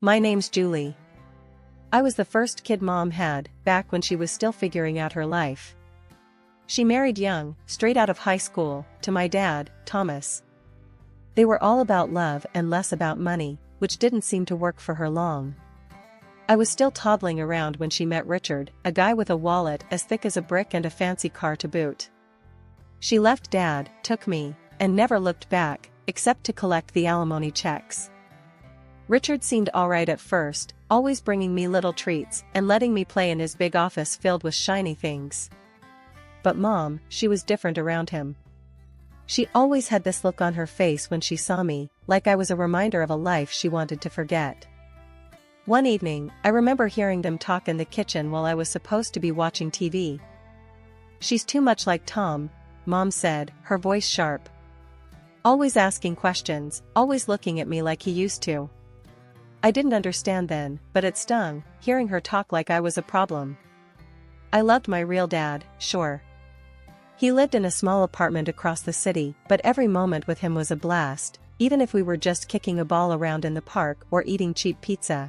My name's Julie. I was the first kid Mom had, back when she was still figuring out her life. She married young, straight out of high school, to my dad, Thomas. They were all about love and less about money, which didn't seem to work for her long. I was still toddling around when she met Richard, a guy with a wallet as thick as a brick and a fancy car to boot. She left Dad, took me, and never looked back, except to collect the alimony checks. Richard seemed alright at first, always bringing me little treats and letting me play in his big office filled with shiny things. But Mom, she was different around him. She always had this look on her face when she saw me, like I was a reminder of a life she wanted to forget. One evening, I remember hearing them talk in the kitchen while I was supposed to be watching TV. "She's too much like Tom," Mom said, her voice sharp. "Always asking questions, always looking at me like he used to." I didn't understand then, but it stung, hearing her talk like I was a problem. I loved my real dad, sure. He lived in a small apartment across the city, but every moment with him was a blast, even if we were just kicking a ball around in the park or eating cheap pizza.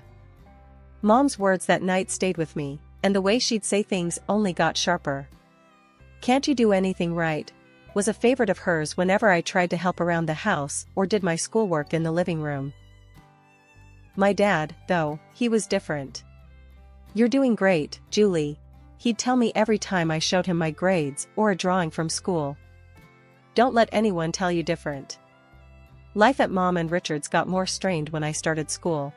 Mom's words that night stayed with me, and the way she'd say things only got sharper. "Can't you do anything right?" was a favorite of hers whenever I tried to help around the house or did my schoolwork in the living room. My dad, though, he was different. "You're doing great, Julie," he'd tell me every time I showed him my grades or a drawing from school. "Don't let anyone tell you different." Life at Mom and Richard's got more strained when I started school.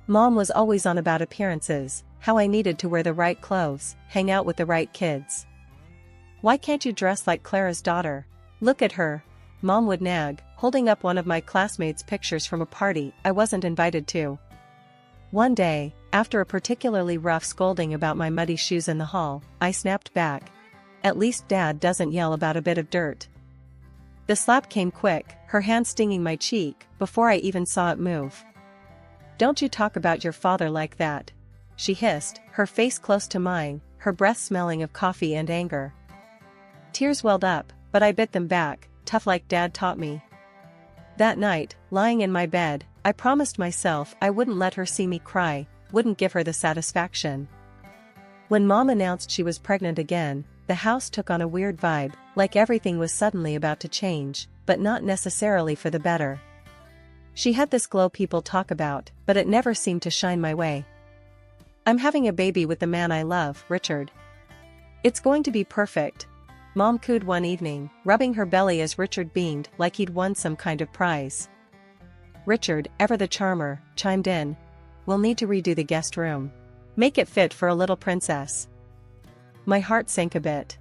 Mom was always on about appearances, how I needed to wear the right clothes, hang out with the right kids. "Why can't you dress like Clara's daughter? Look at her," Mom would nag, holding up one of my classmates' pictures from a party I wasn't invited to. One day, after a particularly rough scolding about my muddy shoes in the hall, I snapped back. "At least Dad doesn't yell about a bit of dirt." The slap came quick, her hand stinging my cheek, before I even saw it move. "Don't you talk about your father like that," she hissed, her face close to mine, her breath smelling of coffee and anger. Tears welled up, but I bit them back, tough like Dad taught me. That night, lying in my bed, I promised myself I wouldn't let her see me cry, wouldn't give her the satisfaction. When Mom announced she was pregnant again, the house took on a weird vibe, like everything was suddenly about to change, but not necessarily for the better. She had this glow people talk about, but it never seemed to shine my way. "I'm having a baby with the man I love, Richard. It's going to be perfect," Mom cooed one evening, rubbing her belly as Richard beamed like he'd won some kind of prize. Richard, ever the charmer, chimed in. "We'll need to redo the guest room. Make it fit for a little princess." My heart sank a bit.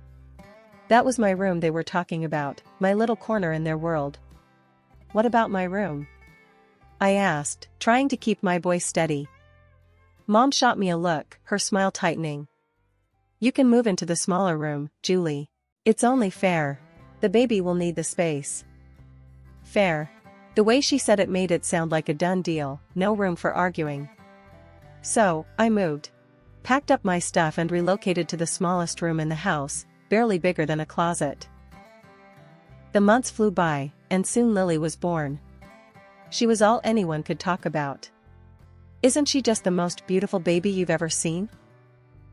That was my room they were talking about, my little corner in their world. "What about my room?" I asked, trying to keep my voice steady. Mom shot me a look, her smile tightening. "You can move into the smaller room, Julie. It's only fair. The baby will need the space." Fair. The way she said it made it sound like a done deal, no room for arguing. So, I moved. Packed up my stuff and relocated to the smallest room in the house, barely bigger than a closet. The months flew by, and soon Lily was born. She was all anyone could talk about. "Isn't she just the most beautiful baby you've ever seen?"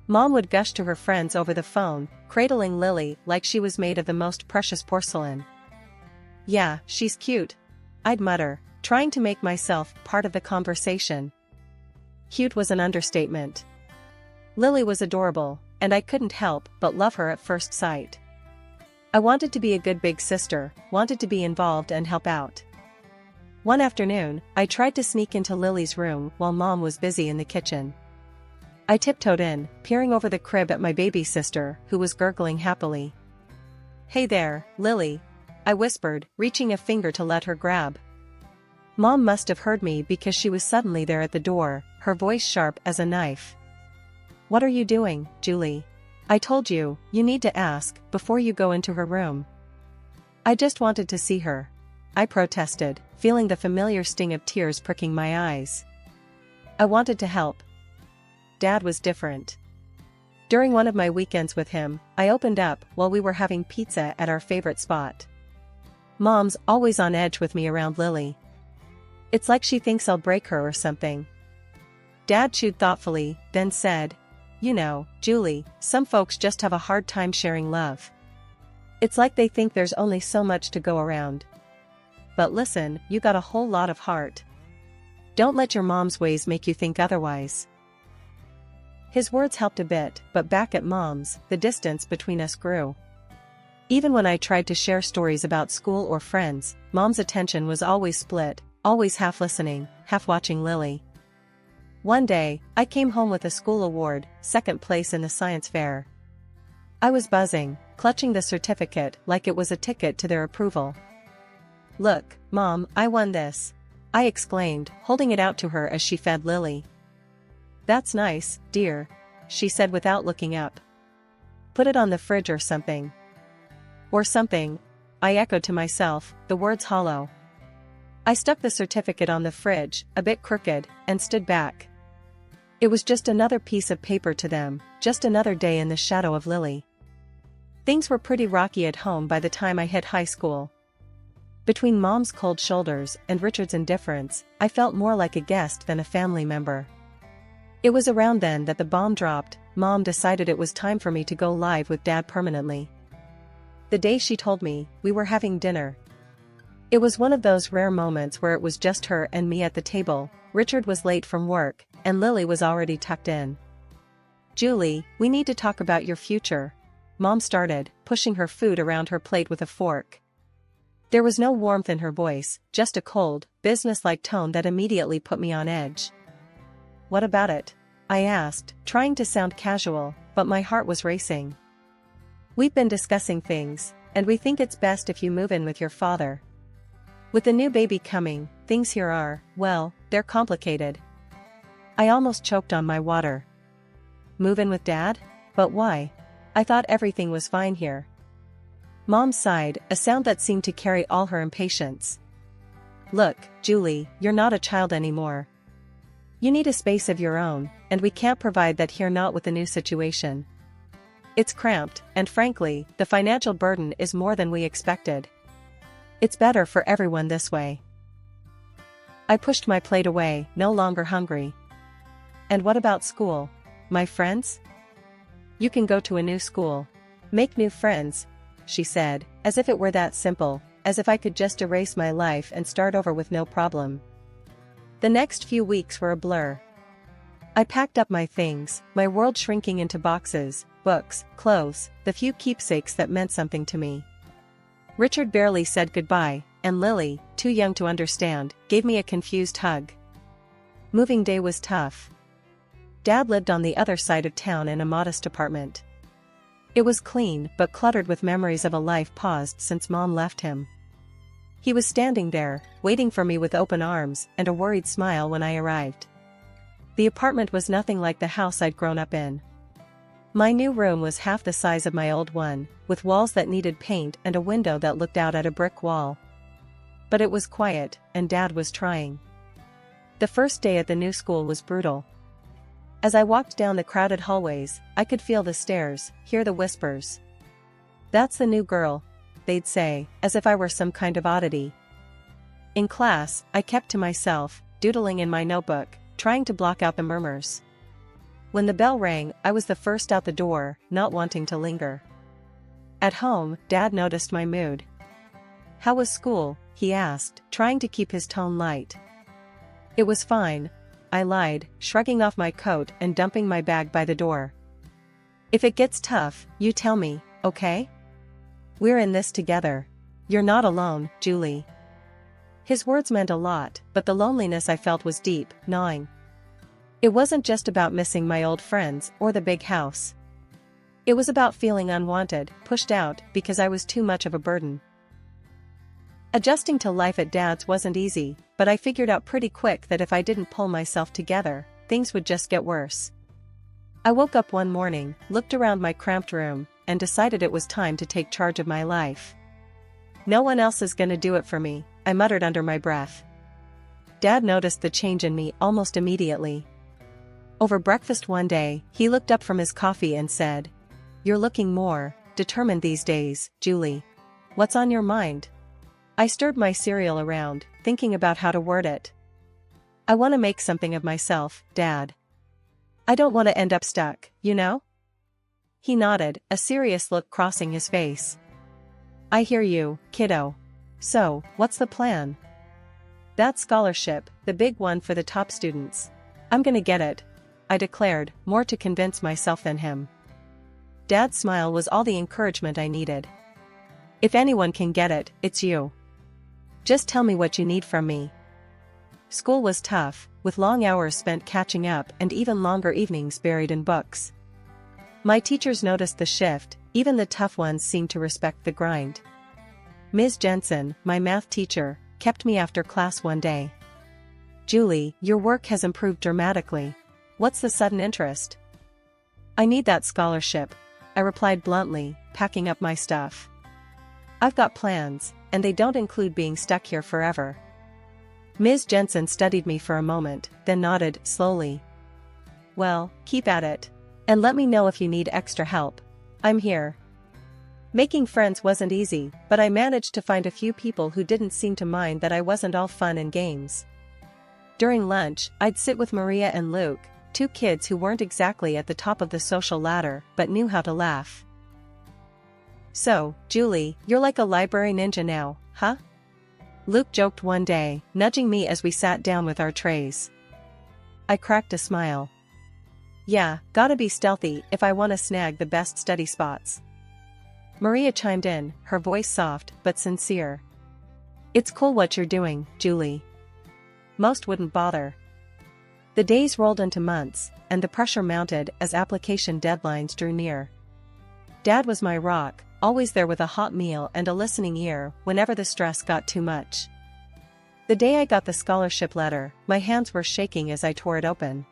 Mom would gush to her friends over the phone, cradling Lily like she was made of the most precious porcelain. "Yeah, she's cute," I'd mutter, trying to make myself part of the conversation. Cute was an understatement. Lily was adorable, and I couldn't help but love her at first sight. I wanted to be a good big sister, wanted to be involved and help out. One afternoon, I tried to sneak into Lily's room while Mom was busy in the kitchen. I tiptoed in, peering over the crib at my baby sister, who was gurgling happily. "Hey there, Lily," I whispered, reaching a finger to let her grab. Mom must have heard me because she was suddenly there at the door, her voice sharp as a knife. "What are you doing, Julie? I told you, you need to ask before you go into her room." "I just wanted to see her," I protested, feeling the familiar sting of tears pricking my eyes. "I wanted to help." Dad was different. During one of my weekends with him, I opened up while we were having pizza at our favorite spot. Mom's always on edge with me around Lily. It's like she thinks I'll break her or something. Dad chewed thoughtfully, then said, "You know, Julie, some folks just have a hard time sharing love. It's like they think there's only so much to go around. But listen, you got a whole lot of heart. Don't let your mom's ways make you think otherwise." His words helped a bit, but back at Mom's, the distance between us grew. Even when I tried to share stories about school or friends, Mom's attention was always split, always half listening, half watching Lily. One day, I came home with a school award, second place in the science fair. I was buzzing, clutching the certificate like it was a ticket to their approval. "Look, Mom, I won this," I exclaimed, holding it out to her as she fed Lily. "That's nice, dear," she said without looking up. "Put it on the fridge or something." "Or something," I echoed to myself, the words hollow. I stuck the certificate on the fridge, a bit crooked, and stood back. It was just another piece of paper to them, just another day in the shadow of Lily. Things were pretty rocky at home by the time I hit high school. Between Mom's cold shoulders and Richard's indifference, I felt more like a guest than a family member. It was around then that the bomb dropped. Mom decided it was time for me to go live with Dad permanently. The day she told me, we were having dinner. It was one of those rare moments where it was just her and me at the table. Richard was late from work, and Lily was already tucked in. "Julie, we need to talk about your future," Mom started, pushing her food around her plate with a fork. There was no warmth in her voice, just a cold, businesslike tone that immediately put me on edge. "What about it?" I asked, trying to sound casual, but my heart was racing. "We've been discussing things, and we think it's best if you move in with your father. With the new baby coming, things here are, well, they're complicated." I almost choked on my water. "Move in with Dad? But why? I thought everything was fine here." Mom sighed, a sound that seemed to carry all her impatience. "Look, Julie, you're not a child anymore. You need a space of your own, and we can't provide that here, not with the new situation. It's cramped, and frankly, the financial burden is more than we expected. It's better for everyone this way." I pushed my plate away, no longer hungry. "And what about school? My friends?" "You can go to a new school. Make new friends," she said, as if it were that simple, as if I could just erase my life and start over with no problem. The next few weeks were a blur. I packed up my things, my world shrinking into boxes, books, clothes, the few keepsakes that meant something to me. Richard barely said goodbye, and Lily, too young to understand, gave me a confused hug. Moving day was tough. Dad lived on the other side of town in a modest apartment. It was clean but cluttered with memories of a life paused since Mom left him. He was standing there, waiting for me with open arms and a worried smile when I arrived. The apartment was nothing like the house I'd grown up in. My new room was half the size of my old one, with walls that needed paint and a window that looked out at a brick wall. But it was quiet, and Dad was trying. The first day at the new school was brutal. As I walked down the crowded hallways, I could feel the stares, hear the whispers. "That's the new girl," they'd say, as if I were some kind of oddity. In class, I kept to myself, doodling in my notebook, trying to block out the murmurs. When the bell rang, I was the first out the door, not wanting to linger. At home, Dad noticed my mood. "How was school?" he asked, trying to keep his tone light. "It was fine," I lied, shrugging off my coat and dumping my bag by the door. "If it gets tough, you tell me, okay? We're in this together. You're not alone, Julie." His words meant a lot, but the loneliness I felt was deep, gnawing. It wasn't just about missing my old friends or the big house. It was about feeling unwanted, pushed out, because I was too much of a burden. Adjusting to life at Dad's wasn't easy, but I figured out pretty quick that if I didn't pull myself together, things would just get worse. I woke up one morning, looked around my cramped room, and decided it was time to take charge of my life. "No one else is gonna do it for me," I muttered under my breath. Dad noticed the change in me almost immediately. Over breakfast one day, he looked up from his coffee and said, "You're looking more determined these days, Julie. What's on your mind?" I stirred my cereal around, thinking about how to word it. "I want to make something of myself, Dad." I don't want to end up stuck, you know? He nodded, a serious look crossing his face. I hear you, kiddo. So, what's the plan? That scholarship, the big one for the top students. I'm gonna get it, I declared, more to convince myself than him. Dad's smile was all the encouragement I needed. If anyone can get it, it's you. Just tell me what you need from me. School was tough, with long hours spent catching up and even longer evenings buried in books. My teachers noticed the shift, even the tough ones seemed to respect the grind. Ms. Jensen, my math teacher, kept me after class one day. Julie, your work has improved dramatically. What's the sudden interest? I need that scholarship, I replied bluntly, packing up my stuff. I've got plans, and they don't include being stuck here forever. Ms. Jensen studied me for a moment, then nodded slowly. Well, keep at it. And let me know if you need extra help. I'm here. Making friends wasn't easy, but I managed to find a few people who didn't seem to mind that I wasn't all fun and games. During lunch, I'd sit with Maria and Luke, two kids who weren't exactly at the top of the social ladder but knew how to laugh. So, Julie, you're like a library ninja now, huh? Luke joked one day, nudging me as we sat down with our trays. I cracked a smile. Yeah, gotta be stealthy if I want to snag the best study spots. Maria chimed in, her voice soft but sincere. It's cool what you're doing, Julie. Most wouldn't bother. The days rolled into months, and the pressure mounted as application deadlines drew near. Dad was my rock, always there with a hot meal and a listening ear whenever the stress got too much. The day I got the scholarship letter, my hands were shaking as I tore it open.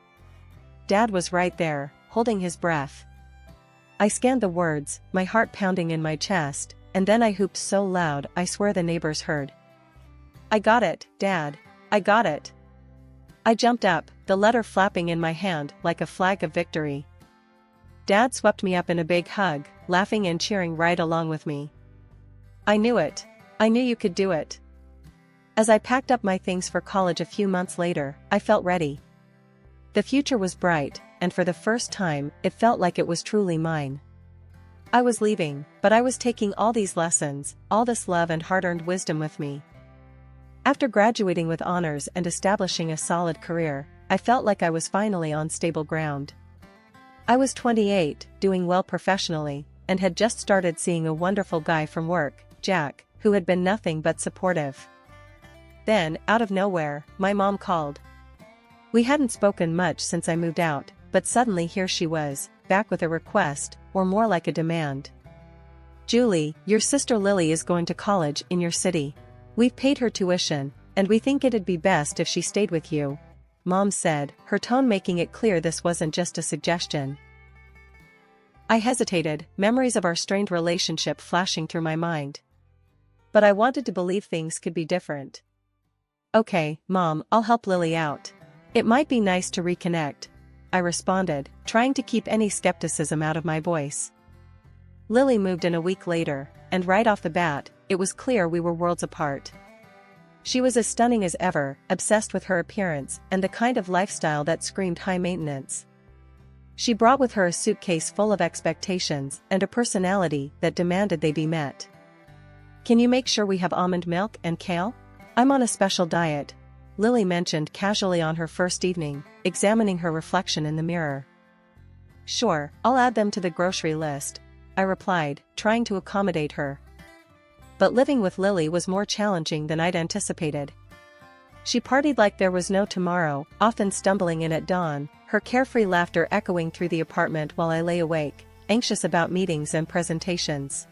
Dad was right there, holding his breath. I scanned the words, my heart pounding in my chest, and then I whooped so loud I swear the neighbors heard. I got it, Dad. I got it. I jumped up, the letter flapping in my hand like a flag of victory. Dad swept me up in a big hug, laughing and cheering right along with me. I knew it. I knew you could do it. As I packed up my things for college a few months later, I felt ready. The future was bright, and for the first time, it felt like it was truly mine. I was leaving, but I was taking all these lessons, all this love and hard-earned wisdom with me. After graduating with honors and establishing a solid career, I felt like I was finally on stable ground. I was 28, doing well professionally, and had just started seeing a wonderful guy from work, Jack, who had been nothing but supportive. Then, out of nowhere, my mom called. We hadn't spoken much since I moved out, but suddenly here she was, back with a request, or more like a demand. Julie, your sister Lily is going to college in your city. We've paid her tuition, and we think it'd be best if she stayed with you, Mom said, her tone making it clear this wasn't just a suggestion. I hesitated, memories of our strained relationship flashing through my mind. But I wanted to believe things could be different. Okay, Mom, I'll help Lily out. It might be nice to reconnect, I responded, trying to keep any skepticism out of my voice. Lily moved in a week later, and right off the bat, it was clear we were worlds apart. She was as stunning as ever, obsessed with her appearance and the kind of lifestyle that screamed high maintenance. She brought with her a suitcase full of expectations and a personality that demanded they be met. Can you make sure we have almond milk and kale? I'm on a special diet, Lily mentioned casually on her first evening, examining her reflection in the mirror. Sure, I'll add them to the grocery list, I replied, trying to accommodate her. But living with Lily was more challenging than I'd anticipated. She partied like there was no tomorrow, often stumbling in at dawn, her carefree laughter echoing through the apartment while I lay awake, anxious about meetings and presentations.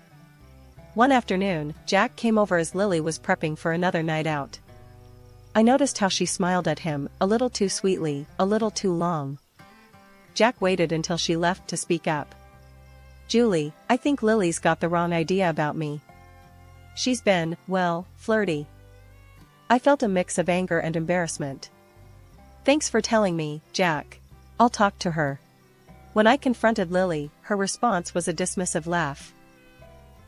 One afternoon, Jack came over as Lily was prepping for another night out. I noticed how she smiled at him, a little too sweetly, a little too long. Jack waited until she left to speak up. Julie, I think Lily's got the wrong idea about me. She's been, well, flirty. I felt a mix of anger and embarrassment. Thanks for telling me, Jack. I'll talk to her. When I confronted Lily, her response was a dismissive laugh.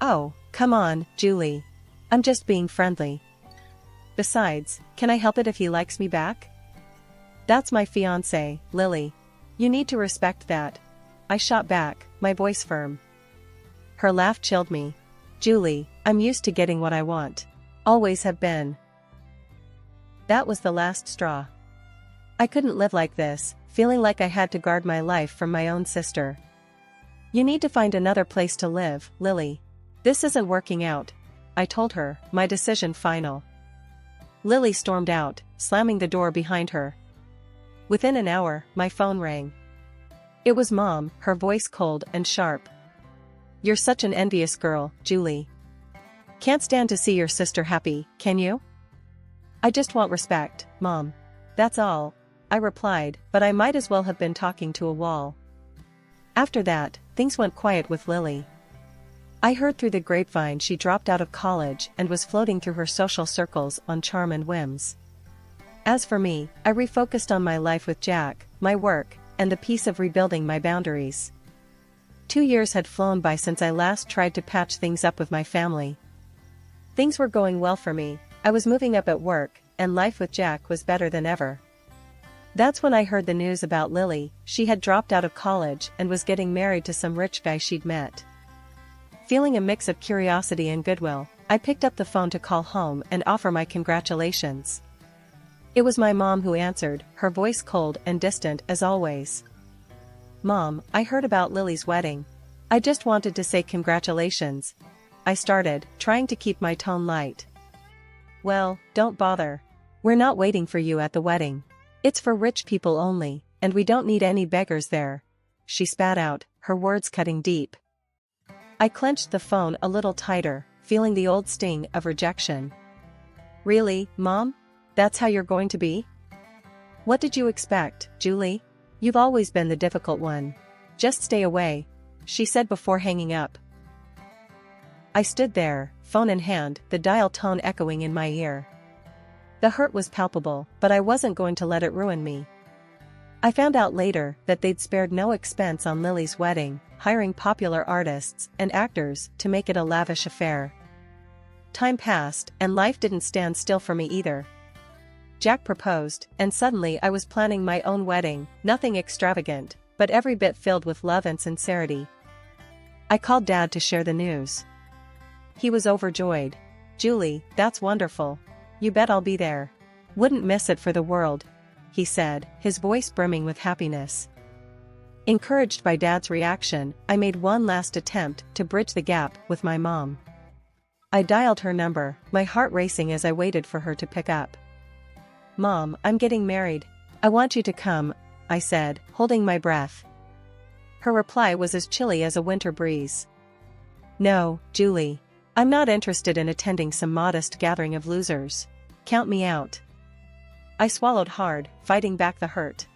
Oh, come on, Julie. I'm just being friendly. Besides, can I help it if he likes me back? That's my fiancé, Lily. You need to respect that. I shot back, my voice firm. Her laugh chilled me. Julie, I'm used to getting what I want. Always have been. That was the last straw. I couldn't live like this, feeling like I had to guard my life from my own sister. You need to find another place to live, Lily. This isn't working out, I told her, my decision final. Lily stormed out, slamming the door behind her. Within an hour, my phone rang. It was Mom, her voice cold and sharp. You're such an envious girl, Julie. Can't stand to see your sister happy, can you? I just want respect, Mom. That's all, I replied, but I might as well have been talking to a wall. After that, things went quiet with Lily. I heard through the grapevine she dropped out of college and was floating through her social circles on charm and whims. As for me, I refocused on my life with Jack, my work, and the peace of rebuilding my boundaries. 2 years had flown by since I last tried to patch things up with my family. Things were going well for me, I was moving up at work, and life with Jack was better than ever. That's when I heard the news about Lily. She had dropped out of college and was getting married to some rich guy she'd met. Feeling a mix of curiosity and goodwill, I picked up the phone to call home and offer my congratulations. It was my mom who answered, her voice cold and distant as always. Mom, I heard about Lily's wedding. I just wanted to say congratulations. I started, trying to keep my tone light. Well, don't bother. We're not waiting for you at the wedding. It's for rich people only, and we don't need any beggars there. She spat out, her words cutting deep. I clenched the phone a little tighter, feeling the old sting of rejection. Really, Mom? That's how you're going to be? What did you expect, Julie? You've always been the difficult one. Just stay away, she said before hanging up. I stood there, phone in hand, the dial tone echoing in my ear. The hurt was palpable, but I wasn't going to let it ruin me. I found out later that they'd spared no expense on Lily's wedding, hiring popular artists and actors to make it a lavish affair. Time passed, and life didn't stand still for me either. Jack proposed, and suddenly I was planning my own wedding, nothing extravagant, but every bit filled with love and sincerity. I called Dad to share the news. He was overjoyed. Julie, that's wonderful. You bet I'll be there. Wouldn't miss it for the world, he said, his voice brimming with happiness. Encouraged by Dad's reaction, I made one last attempt to bridge the gap with my mom. I dialed her number, my heart racing as I waited for her to pick up. Mom, I'm getting married. I want you to come, I said, holding my breath. Her reply was as chilly as a winter breeze. No, Julie. I'm not interested in attending some modest gathering of losers. Count me out. I swallowed hard, fighting back the hurt.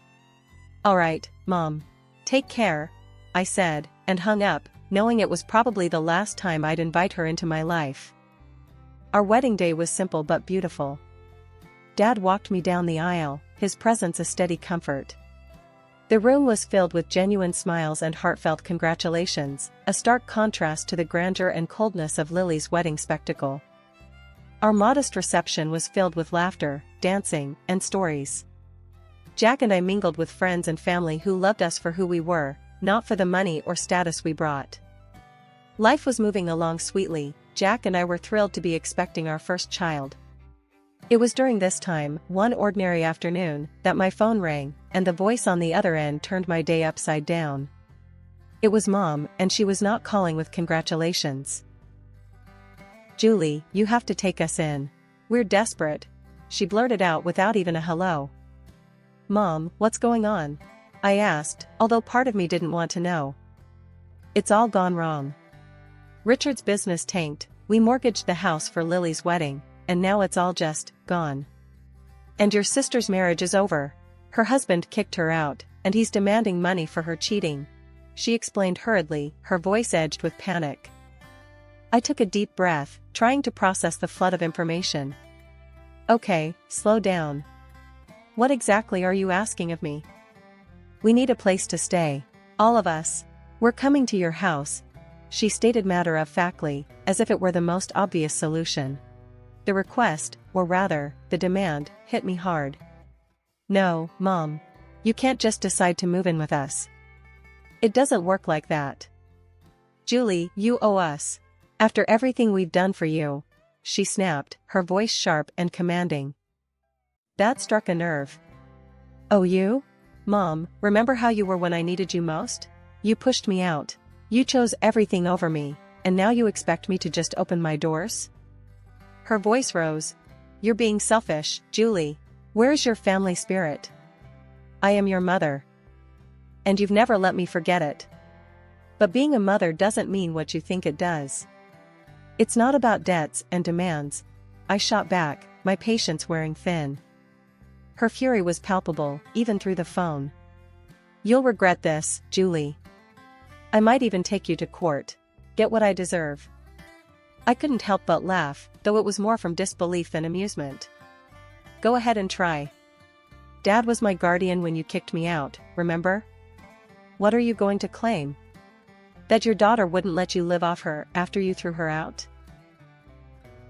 All right, Mom. Take care, I said, and hung up, knowing it was probably the last time I'd invite her into my life. Our wedding day was simple but beautiful. Dad walked me down the aisle, his presence a steady comfort. The room was filled with genuine smiles and heartfelt congratulations, a stark contrast to the grandeur and coldness of Lily's wedding spectacle. Our modest reception was filled with laughter, dancing, and stories. Jack and I mingled with friends and family who loved us for who we were, not for the money or status we brought. Life was moving along sweetly. Jack and I were thrilled to be expecting our first child. It was during this time, one ordinary afternoon, that my phone rang, and the voice on the other end turned my day upside down. It was Mom, and she was not calling with congratulations. Julie, you have to take us in. We're desperate. She blurted out without even a hello. Mom, what's going on? I asked, although part of me didn't want to know. It's all gone wrong. Richard's business tanked, we mortgaged the house for Lily's wedding, and now it's all just gone. And your sister's marriage is over. Her husband kicked her out, and he's demanding money for her cheating. She explained hurriedly, her voice edged with panic. I took a deep breath, trying to process the flood of information. Okay, slow down. What exactly are you asking of me? We need a place to stay. All of us. We're coming to your house, she stated matter-of-factly, as if it were the most obvious solution. The request, or rather, the demand, hit me hard. No, Mom. You can't just decide to move in with us. It doesn't work like that. Julie, you owe us. After everything we've done for you, she snapped, her voice sharp and commanding. That struck a nerve. Oh, you? Mom, remember how you were when I needed you most? You pushed me out. You chose everything over me, and now you expect me to just open my doors? Her voice rose. You're being selfish, Julie. Where's your family spirit? I am your mother. And you've never let me forget it. But being a mother doesn't mean what you think it does. It's not about debts and demands. I shot back, my patience wearing thin. Her fury was palpable, even through the phone. You'll regret this, Julie. I might even take you to court. Get what I deserve. I couldn't help but laugh, though it was more from disbelief than amusement. Go ahead and try. Dad was my guardian when you kicked me out, remember? What are you going to claim? That your daughter wouldn't let you live off her after you threw her out?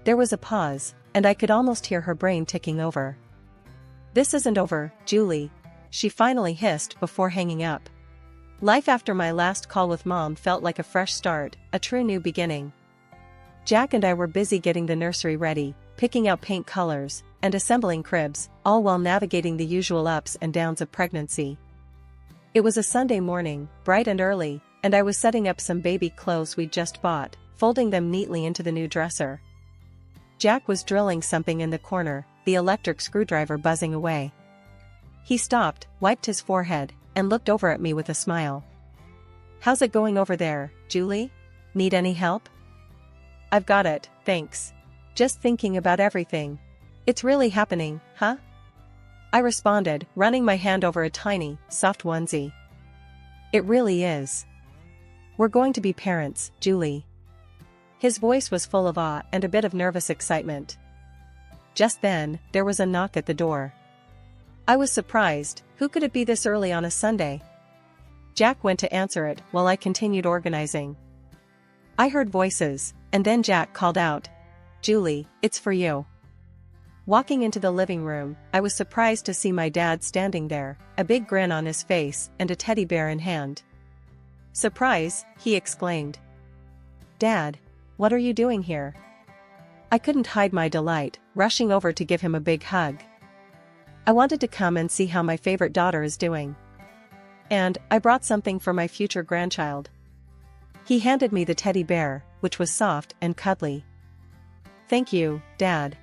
There was a pause, and I could almost hear her brain ticking over. This isn't over, Julie, she finally hissed before hanging up. Life after my last call with Mom felt like a fresh start, a true new beginning. Jack and I were busy getting the nursery ready, picking out paint colors, and assembling cribs, all while navigating the usual ups and downs of pregnancy. It was a Sunday morning, bright and early, and I was setting up some baby clothes we'd just bought, folding them neatly into the new dresser. Jack was drilling something in the corner, the electric screwdriver buzzing away. He stopped, wiped his forehead, and looked over at me with a smile. How's it going over there, Julie? Need any help? I've got it, thanks. Just thinking about everything. It's really happening, huh? I responded, running my hand over a tiny, soft onesie. It really is. We're going to be parents, Julie. His voice was full of awe and a bit of nervous excitement. Just then, there was a knock at the door. I was surprised. Who could it be this early on a Sunday? Jack went to answer it while I continued organizing. I heard voices, and then Jack called out, Julie, it's for you. Walking into the living room, I was surprised to see my dad standing there, a big grin on his face and a teddy bear in hand. Surprise, he exclaimed. Dad, what are you doing here? I couldn't hide my delight, rushing over to give him a big hug. I wanted to come and see how my favorite daughter is doing. And I brought something for my future grandchild. He handed me the teddy bear, which was soft and cuddly. Thank you, Dad.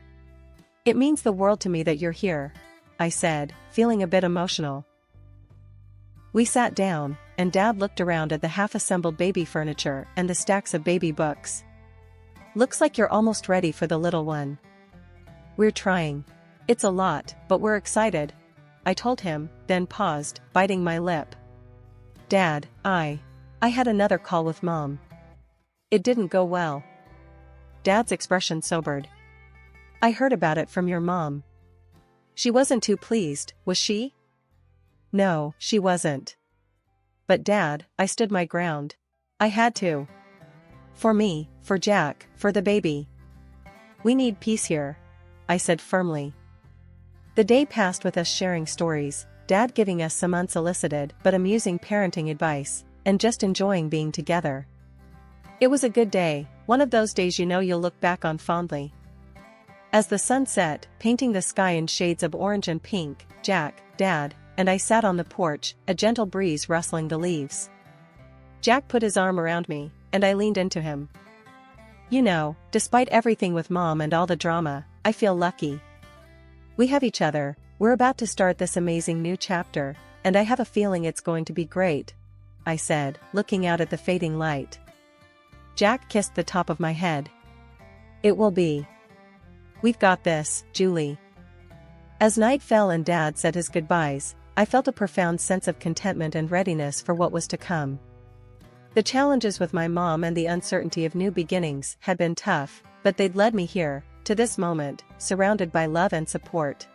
It means the world to me that you're here, I said, feeling a bit emotional. We sat down, and Dad looked around at the half-assembled baby furniture and the stacks of baby books. Looks like you're almost ready for the little one. We're trying. It's a lot, but we're excited, I told him, then paused, biting my lip. Dad, I had another call with Mom. It didn't go well. Dad's expression sobered. I heard about it from your mom. She wasn't too pleased, was she? No, she wasn't. But Dad, I stood my ground. I had to. For me, for Jack, for the baby. We need peace here, I said firmly. The day passed with us sharing stories, Dad giving us some unsolicited but amusing parenting advice, and just enjoying being together. It was a good day, one of those days you know you'll look back on fondly. As the sun set, painting the sky in shades of orange and pink, Jack, Dad, and I sat on the porch, a gentle breeze rustling the leaves. Jack put his arm around me, and I leaned into him. You know, despite everything with Mom and all the drama, I feel lucky. We have each other, we're about to start this amazing new chapter, and I have a feeling it's going to be great, I said, looking out at the fading light. Jack kissed the top of my head. It will be. We've got this, Julie. As night fell and Dad said his goodbyes, I felt a profound sense of contentment and readiness for what was to come. The challenges with my mom and the uncertainty of new beginnings had been tough, but they'd led me here, to this moment, surrounded by love and support.